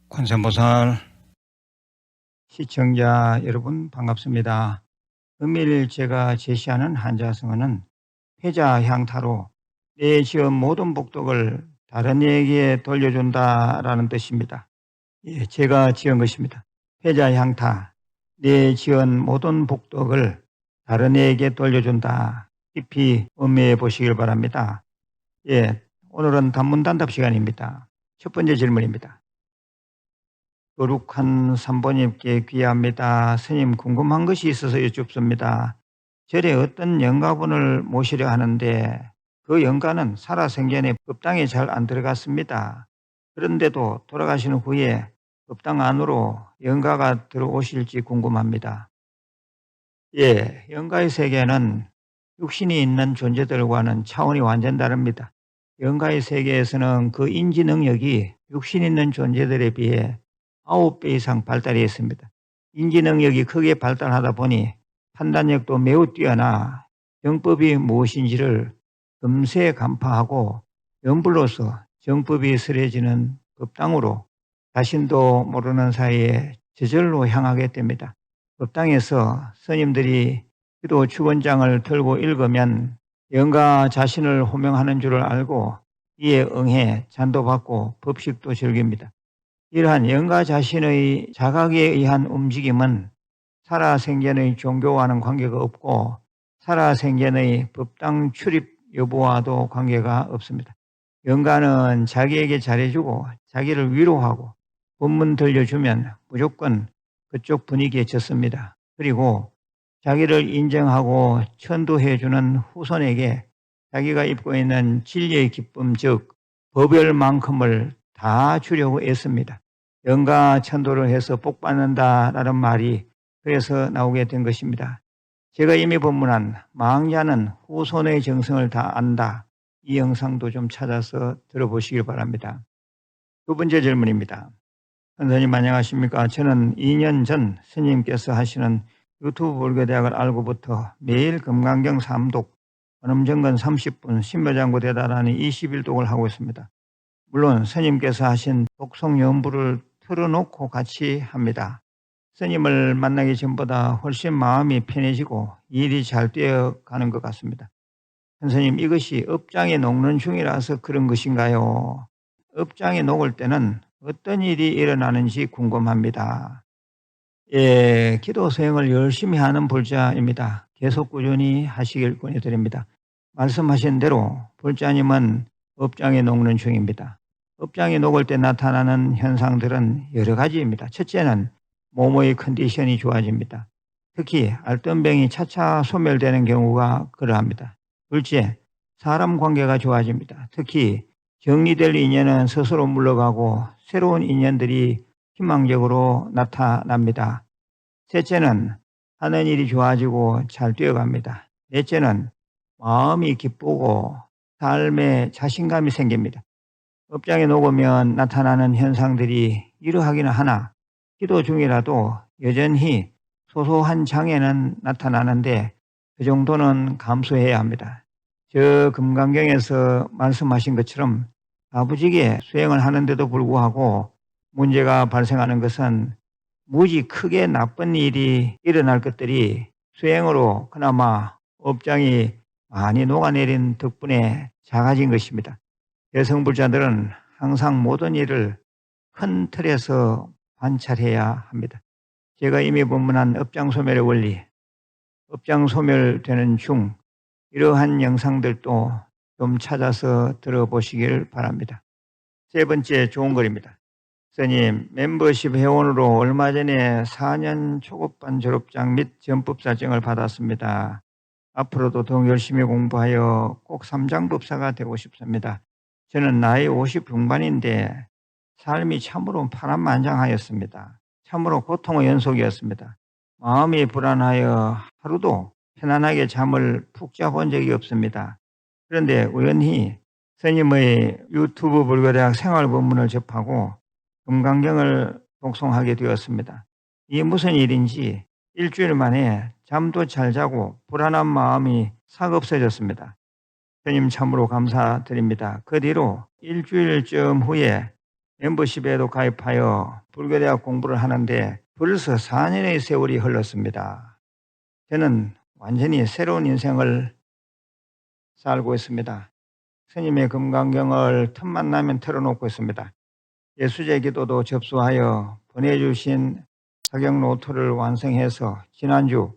관세음보살 시청자 여러분 반갑습니다. 금일 제가 제시하는 한자성어는 패자향타로 내 지은 모든 복덕을 다른 이에게 돌려준다라는 뜻입니다. 제가 지은 것입니다. 패자향타, 내 지은 모든 복덕을 다른 이에게 돌려준다. 깊이 음미해 보시길 바랍니다. 오늘은 단문단답 시간입니다. 첫 번째 질문입니다. 거룩한 삼보님께 귀합니다. 스님, 궁금한 것이 있어서 여쭙습니다. 절에 어떤 영가분을 모시려 하는데 그 영가는 살아생전에 법당에 잘 안 들어갔습니다. 그런데도 돌아가신 후에 법당 안으로 영가가 들어오실지 궁금합니다. 영가의 세계는 육신이 있는 존재들과는 차원이 완전 다릅니다. 영가의 세계에서는 그 인지 능력이 육신 있는 존재들에 비해 9배 이상 발달이 했습니다. 인지 능력이 크게 발달하다 보니 판단력도 매우 뛰어나 정법이 무엇인지를 금세 간파하고 연불로서 정법이 스려지는 법당으로 자신도 모르는 사이에 저절로 향하게 됩니다. 법당에서 스님들이 기도 축원장을 들고 읽으면 영가 자신을 호명하는 줄을 알고 이에 응해 잔도 받고 법식도 즐깁니다. 이러한 영가 자신의 자각에 의한 움직임은 살아생전의 종교와는 관계가 없고 살아생전의 법당 출입 여부와도 관계가 없습니다. 영가는 자기에게 잘해주고 자기를 위로하고 법문 들려주면 무조건 그쪽 분위기에 젖습니다. 그리고 자기를 인정하고 천도해주는 후손에게 자기가 입고 있는 진리의 기쁨, 즉 법열만큼을 다 주려고 애씁니다. 영가 천도를 해서 복 받는다라는 말이 그래서 나오게 된 것입니다. 제가 이미 법문한 망자는 후손의 정성을 다 안다. 이 영상도 좀 찾아서 들어보시길 바랍니다. 두 번째 질문입니다. 선생님 안녕하십니까? 저는 2년 전 스님께서 하시는 유튜브 불교대학을 알고부터 매일 금강경 3독, 원음정건 30분, 신묘장구 대다라는 21독을 하고 있습니다. 물론 스님께서 하신 독송 연부를 틀어놓고 같이 합니다. 스님을 만나기 전보다 훨씬 마음이 편해지고 일이 잘 되어가는 것 같습니다. 선생님, 이것이 업장에 녹는 중이라서 그런 것인가요? 업장에 녹을 때는 어떤 일이 일어나는지 궁금합니다. 기도 수행을 열심히 하는 불자입니다. 계속 꾸준히 하시길 권해드립니다. 말씀하신 대로 불자님은 업장에 녹는 중입니다. 업장에 녹을 때 나타나는 현상들은 여러 가지입니다. 첫째는 몸의 컨디션이 좋아집니다. 특히 앓던병이 차차 소멸되는 경우가 그러합니다. 둘째, 사람 관계가 좋아집니다. 특히 정리될 인연은 스스로 물러가고 새로운 인연들이 희망적으로 나타납니다. 셋째는 하는 일이 좋아지고 잘 되어갑니다. 넷째는 마음이 기쁘고 삶에 자신감이 생깁니다. 업장에 녹으면 나타나는 현상들이 이러하기는 하나 기도 중이라도 여전히 소소한 장애는 나타나는데 그 정도는 감수해야 합니다. 저 금강경에서 말씀하신 것처럼 다부지게 수행을 하는데도 불구하고 문제가 발생하는 것은 무지 크게 나쁜 일이 일어날 것들이 수행으로 그나마 업장이 많이 녹아내린 덕분에 작아진 것입니다. 여성불자들은 항상 모든 일을 큰 틀에서 관찰해야 합니다. 제가 이미 법문한 업장소멸의 원리, 업장소멸되는 중 이러한 영상들도 좀 찾아서 들어보시길 바랍니다. 세 번째 좋은 글입니다. 스님, 멤버십 회원으로 얼마 전에 4년 초급반 졸업장 및 전법사증을 받았습니다. 앞으로도 더욱 열심히 공부하여 꼭 삼장법사가 되고 싶습니다. 저는 나이 50 중반인데 삶이 참으로 파란만장하였습니다. 참으로 고통의 연속이었습니다. 마음이 불안하여 하루도 편안하게 잠을 푹 자본 적이 없습니다. 그런데 우연히 스님의 유튜브 불교대학 생활법문을 접하고 금강경을 독송하게 되었습니다. 이게 무슨 일인지 일주일 만에 잠도 잘 자고 불안한 마음이 싹 없어졌습니다. 스님 참으로 감사드립니다. 그 뒤로 일주일쯤 후에 멤버십에도 가입하여 불교대학 공부를 하는데 벌써 4년의 세월이 흘렀습니다. 저는 완전히 새로운 인생을 살고 있습니다. 스님의 금강경을 틈만 나면 틀어놓고 있습니다. 예수제 기도도 접수하여 보내주신 사경 노트를 완성해서 지난주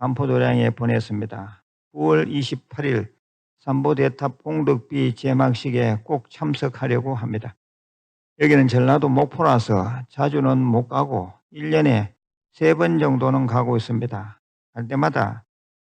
반포도량에 보냈습니다. 9월 28일 삼보대탑 공덕비 제막식에 꼭 참석하려고 합니다. 여기는 전라도 목포라서 자주는 못 가고 1년에 3번 정도는 가고 있습니다. 갈 때마다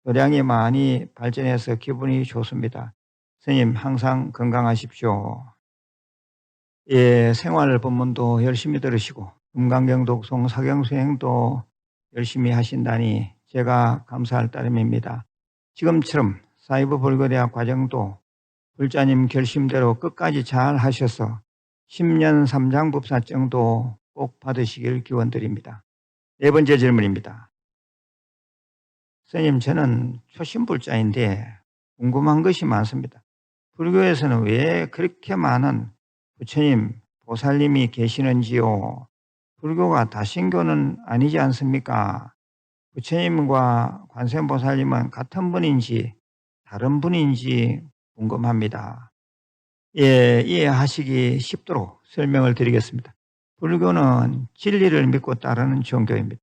도량이 많이 발전해서 기분이 좋습니다. 스님 항상 건강하십시오. 예, 생활 법문도 열심히 들으시고 금강경 독송 사경 수행도 열심히 하신다니 제가 감사할 따름입니다. 지금처럼 사이버 불교대학 과정도 불자님 결심대로 끝까지 잘 하셔서 10년 삼장법사증도 꼭 받으시길 기원드립니다. 네 번째 질문입니다. 스님, 저는 초심불자인데 궁금한 것이 많습니다. 불교에서는 왜 그렇게 많은 부처님, 보살님이 계시는지요? 불교가 다신교는 아니지 않습니까? 부처님과 관세음보살님은 같은 분인지 다른 분인지 궁금합니다. 예, 이해하시기 쉽도록 설명을 드리겠습니다. 불교는 진리를 믿고 따르는 종교입니다.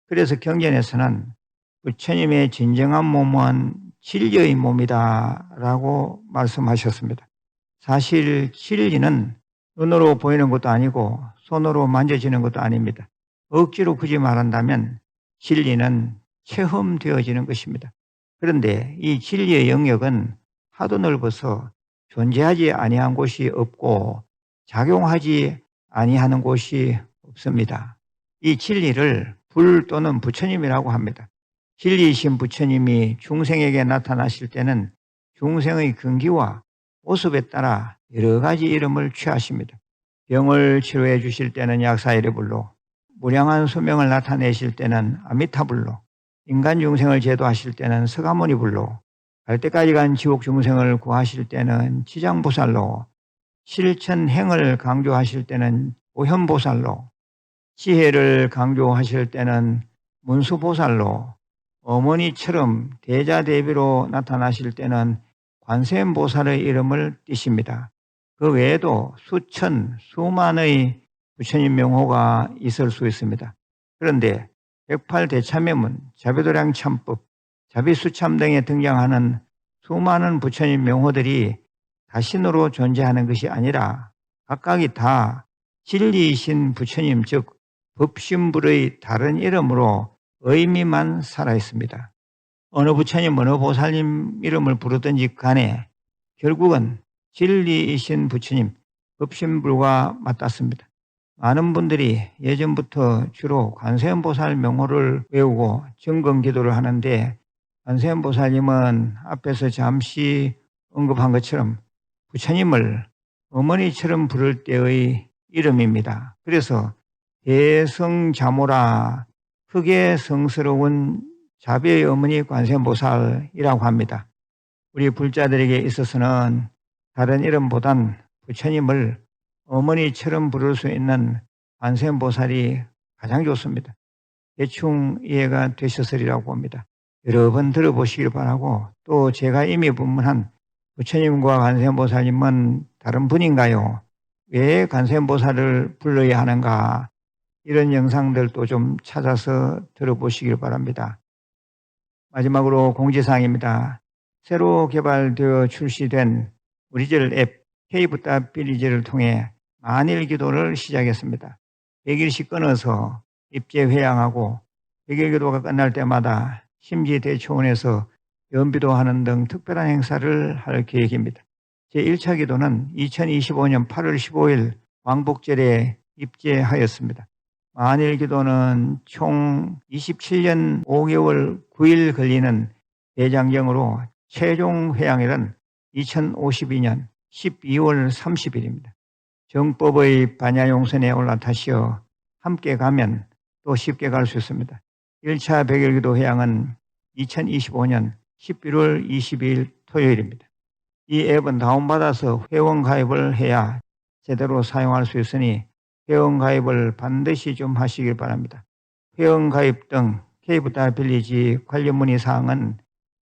그래서 경전에서는 부처님의 진정한 몸은 진리의 몸이다 라고 말씀하셨습니다. 사실 진리는 눈으로 보이는 것도 아니고 손으로 만져지는 것도 아닙니다. 억지로 굳이 말한다면 진리는 체험되어지는 것입니다. 그런데 이 진리의 영역은 하도 넓어서 존재하지 아니한 곳이 없고 작용하지 아니하는 곳이 없습니다. 이 진리를 불 또는 부처님이라고 합니다. 진리이신 부처님이 중생에게 나타나실 때는 중생의 근기와 모습에 따라 여러 가지 이름을 취하십니다. 병을 치료해 주실 때는 약사이를 불러, 무량한 수명을 나타내실 때는 아미타불로, 인간 중생을 제도하실 때는 서가모니 불로, 갈 때까지 간 지옥 중생을 구하실 때는 지장보살로, 실천행을 강조하실 때는 보현보살로, 지혜를 강조하실 때는 문수보살로, 어머니처럼 대자대비로 나타나실 때는 관세음보살의 이름을 띠십니다. 그 외에도 수천, 수만의 부처님 명호가 있을 수 있습니다. 그런데 108대참여문, 자비도량 참법, 자비수참 등에 등장하는 수많은 부처님 명호들이 자신으로 존재하는 것이 아니라 각각이 다 진리이신 부처님, 즉 법신불의 다른 이름으로 의미만 살아있습니다. 어느 부처님, 어느 보살님 이름을 부르든지 간에 결국은 진리이신 부처님, 법신불과 맞닿습니다. 많은 분들이 예전부터 주로 관세음보살 명호를 외우고 정건기도를 하는데 관세음보살님은 앞에서 잠시 언급한 것처럼 부처님을 어머니처럼 부를 때의 이름입니다. 그래서 대성자모라, 크게 성스러운 자비의 어머니 관세음보살이라고 합니다. 우리 불자들에게 있어서는 다른 이름보단 부처님을 어머니처럼 부를 수 있는 관세음보살이 가장 좋습니다. 대충 이해가 되셨으리라고 봅니다. 여러 번 들어보시길 바라고, 또 제가 이미 법문한 부처님과 관세음보살님은 다른 분인가요? 왜 관세음보살을 불러야 하는가? 이런 영상들도 좀 찾아서 들어보시길 바랍니다. 마지막으로 공지사항입니다. 새로 개발되어 출시된 우리절 앱 K부따비리즈를 통해 만일 기도를 시작했습니다. 100일씩 끊어서 입제 회양하고 100일 기도가 끝날 때마다 심지대초원에서 연비도 하는 등 특별한 행사를 할 계획입니다. 제1차 기도는 2025년 8월 15일 왕복절에 입제하였습니다. 만일 기도는 총 27년 5개월 9일 걸리는 대장경으로 최종 회양일은 2052년 12월 30일입니다. 정법의 반야용선에 올라타시어 함께 가면 또 쉽게 갈 수 있습니다. 1차 100일 기도 회양은 2025년 11월 22일 토요일입니다. 이 앱은 다운받아서 회원 가입을 해야 제대로 사용할 수 있으니 회원 가입을 반드시 좀 하시길 바랍니다. 회원 가입 등 K부타 빌리지 관련 문의 사항은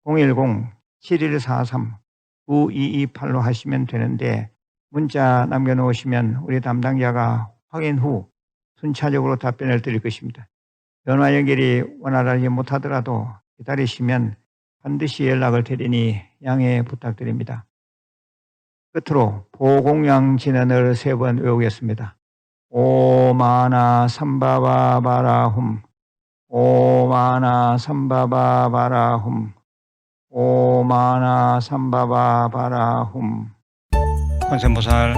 010-7143-9228로 하시면 되는데 문자 남겨놓으시면 우리 담당자가 확인 후 순차적으로 답변을 드릴 것입니다. 전화 연결이 원활하지 못하더라도 기다리시면 반드시 연락을 드리니 양해 부탁드립니다. 끝으로 보공양 진언을 3번 외우겠습니다. 오마나 삼바바바라훔 오마나 삼바바바라훔 오마나 삼바바바라훔. 권세무살